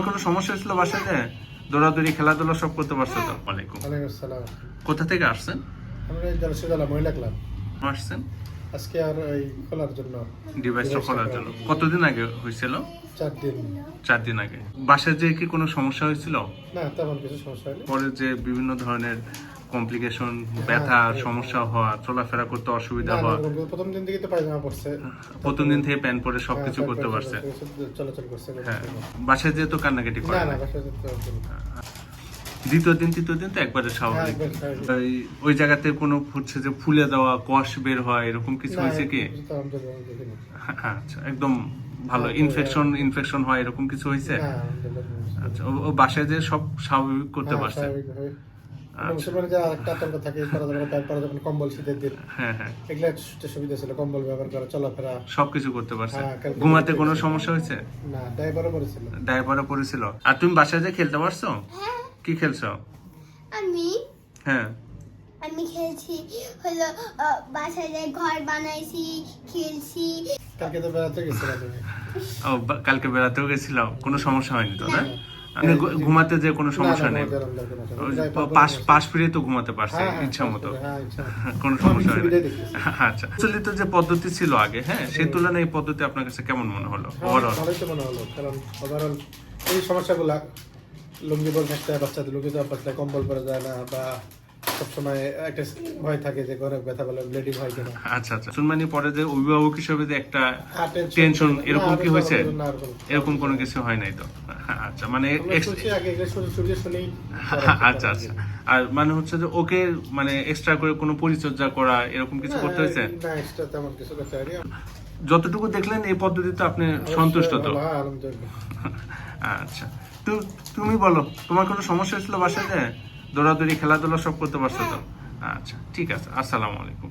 কোনো সমস্যা ছিল বাসায় যে দৌড়াদৌড়ি খেলাধুলা সব করতে পারছো তো? ওয়ালাইকুম। ওয়ালাইকুম আসসালাম। কোথা থেকে আসছেন? আমরা এই জলসিদলা মহিলা ক্লাব আসছেন আজকে আর ওই খোলার জন্য ডিভাইসটা খোলার জন্য। কতদিন আগে হয়েছিল? 4 দিন। 4 দিন আগে। বাসায় যে কি কোনো সমস্যা হয়েছিল? না, তেমন কিছু সমস্যা হয়নি। পরে যে বিভিন্ন ধরনের কমপ্লিকেশন, ব্যথা, সমস্যা হওয়া, চলাফেরা করতে অসুবিধা না, হওয়া, এরকম প্রথম দিন থেকে তো পায়জামা পড়ছে, প্রথম দিন থেকে প্যান্ট পরে সবকিছু করতে পারছে। চলাচল করছে। হ্যাঁ, বাসায় যেয়ে তো কান্নাকাটি করে না না। না, বাসায় যেতে হবে না। দ্বিতীয় দিন তৃতীয় দিন তো একবারে হ্যাঁ, স্বাভাবিক। একবার স্বাভাবিক। ওই জায়গাতে কোনো হচ্ছে যে ফুলে দেওয়া, কষ বের হয় এরকম কিছু না, হয়েছে কি? কিছু তো আলহামদুলিল্লাহ দেখিনি। আচ্ছা, একদম ভালো। হ্যাঁ, ইনফেকশন হয় এরকম কিছু হয়েছে? না, আলহামদুলিল্লাহ। আচ্ছা, ও বাসায় যে সব স্বাভাবিক করতে হ্যাঁ, পারছে? স্বাভাবিকভাবে। আচ্ছা। মুসলমানের যে একটা আতঙ্ক থাকে, পরা যাবে না, প্যান্ট পরা যাবে না, কম্বল শীতের দিন, হ্যাঁ হ্যাঁ, এগুলো একটু সুবিধা ছিল। কম্বল ব্যবহার করা, চলাফেরা। সবকিছু করতে পারছে। হ্যাঁ, কালকে ঘুমাতে কোনো সমস্যা হয়েছে? না, ড্রাইভারও করেছিল। ডায়পারে পড়েছিল। আর তুমি বাসায় যে খেলতে পারছো? কি খেলছো? আমি হ্যাঁ, আমি খেলছি হলো বাসায় যে ঘর বানাইছি, খেলছি। কালকে তো বেড়াতে গেছিলাম তুমি। ও কালকে বেড়াতেও গেছিল, কোনো সমস্যা হয়নি তো? না, আপনি ঘুমাতে যে কোনো সমস্যা নেই? ওই যে পাশ ফিরে তো ঘুমাতে পারছে ইচ্ছা মতো, কোনো সমস্যা হয়নি। আচ্ছা, প্রচলিত যে পদ্ধতি ছিল আগে, হ্যাঁ, সেই তুলনায় এই পদ্ধতি আপনার কাছে কেমন মনে হলো ওভারঅল? ভালোই তো মনে হলো, কারণ ওভারঅল এই সমস্যাগুলা, লুঙ্গি পরে থাকতে হয় বাচ্চাদের, লুঙ্গি পরে থাকতে হয়, কম্বল পরে যায় না, বা সবসময় একটা ভয় থাকে যে ঘরে ব্যথা পেলে ব্লিডিং হয় কিনা। আচ্ছা আচ্ছা, শুনমানি পরে যে অভিভাবক হিসেবে যে একটা tension টেনশন, এরকম কি না, হয়েছে? না, আর কোনো- এরকম কোনো কিছু হয় নাই তো? আচ্ছা, মানে আমরা শুনছি আগে, এগুলো শুনছি শুনেই আচ্ছা আচ্ছা। আর মানে হচ্ছে যে ওকে মানে এক্সট্রা করে কোনো পরিচর্যা করা এরকম কিছু করতে হয়েছে? না, এক্সট্রা তেমন কিছু করতে হয়নি। যতটুকু দেখলেন এই পদ্ধতিতে আপনি সন্তুষ্ট তো? হ্যাঁ, আলহামদুলিল্লাহ। আচ্ছা, তুমি বলো, তোমার কোনো সমস্যা ছিল বাসায় যে দৌড়াদৌড়ি খেলাধুলা সব করতে পারছো তো? আচ্ছা, ঠিক আছে। আসসালামু আলাইকুম।